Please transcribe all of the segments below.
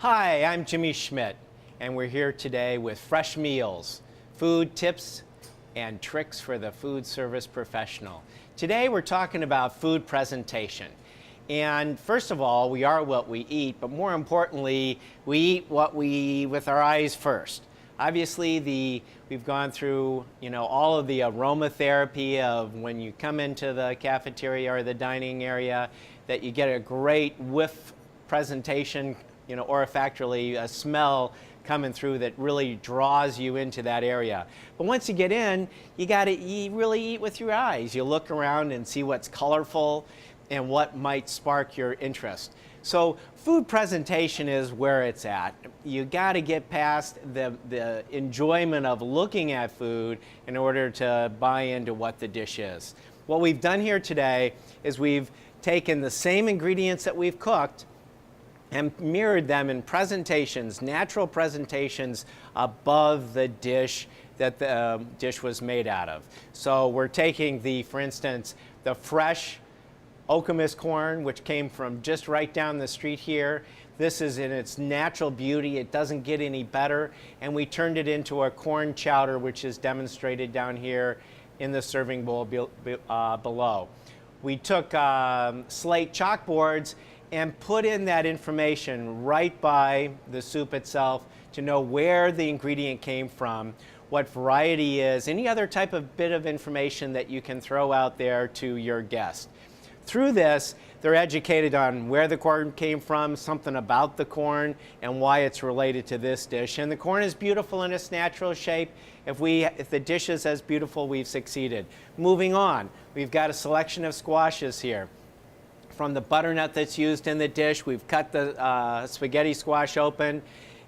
Hi, I'm Jimmy Schmidt, and we're here today with fresh meals, food tips and tricks for the food service professional. Today we're talking about food presentation. And first of all, we are what we eat, but more importantly, we eat with our eyes first. Obviously, we've gone through, all of the aromatherapy of when you come into the cafeteria or the dining area, that you get a great whiff presentation, olfactorily, a smell coming through that really draws you into that area. But once you get in, you really eat with your eyes. You look around and see what's colorful and what might spark your interest. So food presentation is where it's at. You got to get past the enjoyment of looking at food in order to buy into what the dish is. What we've done here today is we've taken the same ingredients that we've cooked and mirrored them in presentations, natural presentations above the dish that the dish was made out of. So we're taking for instance, the fresh Okemos corn, which came from just right down the street here. This is in its natural beauty. It doesn't get any better. And we turned it into a corn chowder, which is demonstrated down here in the serving bowl below. We took slate chalkboards and put in that information right by the soup itself to know where the ingredient came from, what variety is, any other type of bit of information that you can throw out there to your guest. Through this, they're educated on where the corn came from, something about the corn, and why it's related to this dish. And the corn is beautiful in its natural shape. If the dish is as beautiful, we've succeeded. Moving on, we've got a selection of squashes here. From the butternut that's used in the dish, we've cut the spaghetti squash open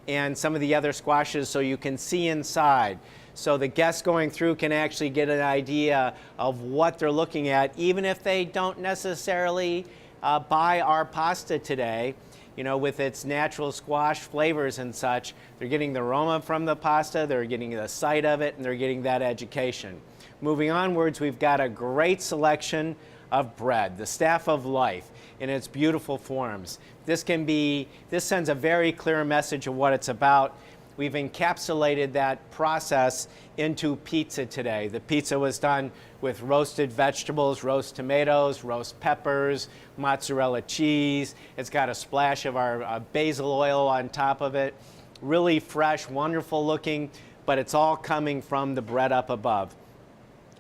and some of the other squashes so you can see inside. So the guests going through can actually get an idea of what they're looking at, even if they don't necessarily buy our pasta today, with its natural squash flavors and such. They're getting the aroma from the pasta, they're getting the sight of it, and they're getting that education. Moving onwards, we've got a great selection of bread, the staff of life in its beautiful forms. This sends a very clear message of what it's about. We've encapsulated that process into pizza today. The pizza was done with roasted vegetables, roast tomatoes, roast peppers, mozzarella cheese. It's got a splash of our basil oil on top of it. Really fresh, wonderful looking, but it's all coming from the bread up above.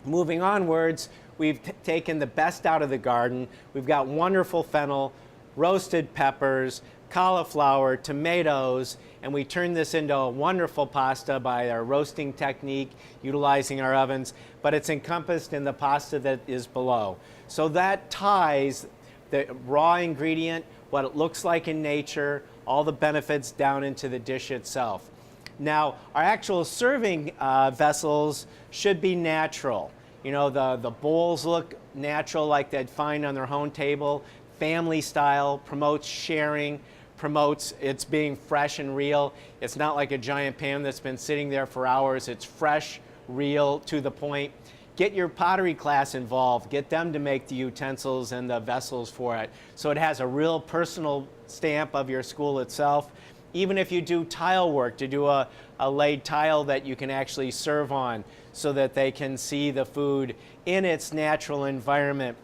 Moving onwards, we've taken the best out of the garden. We've got wonderful fennel, roasted peppers, cauliflower, tomatoes, and we turned this into a wonderful pasta by our roasting technique, utilizing our ovens, but it's encompassed in the pasta that is below. So that ties the raw ingredient, what it looks like in nature, all the benefits down into the dish itself. Now, our actual serving vessels should be natural. The bowls look natural like they'd find on their home table. Family style, promotes sharing, promotes it's being fresh and real. It's not like a giant pan that's been sitting there for hours. It's fresh, real, to the point. Get your pottery class involved. Get them to make the utensils and the vessels for it. So it has a real personal stamp of your school itself. Even if you do tile work, to do a laid tile that you can actually serve on so that they can see the food in its natural environment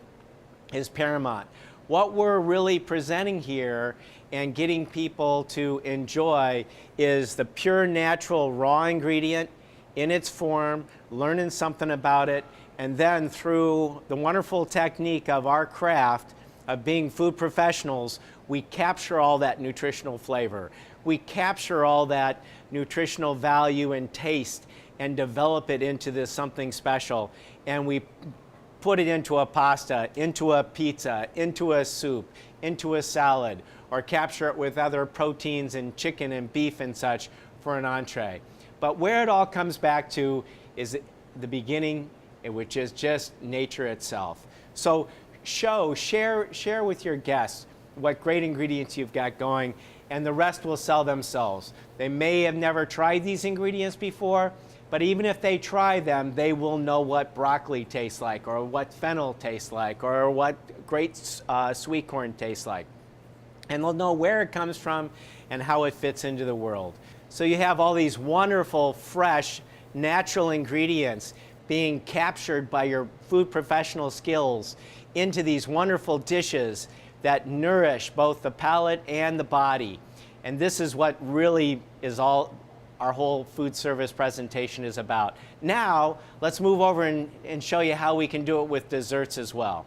is paramount. What we're really presenting here and getting people to enjoy is the pure natural raw ingredient in its form, learning something about it, and then through the wonderful technique of our craft of being food professionals, we capture all that nutritional flavor. We capture all that nutritional value and taste and develop it into this something special. And we put it into a pasta, into a pizza, into a soup, into a salad, or capture it with other proteins and chicken and beef and such for an entree. But where it all comes back to is the beginning, which is just nature itself. So share with your guests what great ingredients you've got going, and the rest will sell themselves. They may have never tried these ingredients before, but even if they try them, they will know what broccoli tastes like, or what fennel tastes like, or what great sweet corn tastes like. and they'll know where it comes from and how it fits into the world. So you have all these wonderful, fresh, natural ingredients being captured by your food professional skills into these wonderful dishes that nourish both the palate and the body. And this is what really is all our whole food service presentation is about. Now, let's move over and show you how we can do it with desserts as well.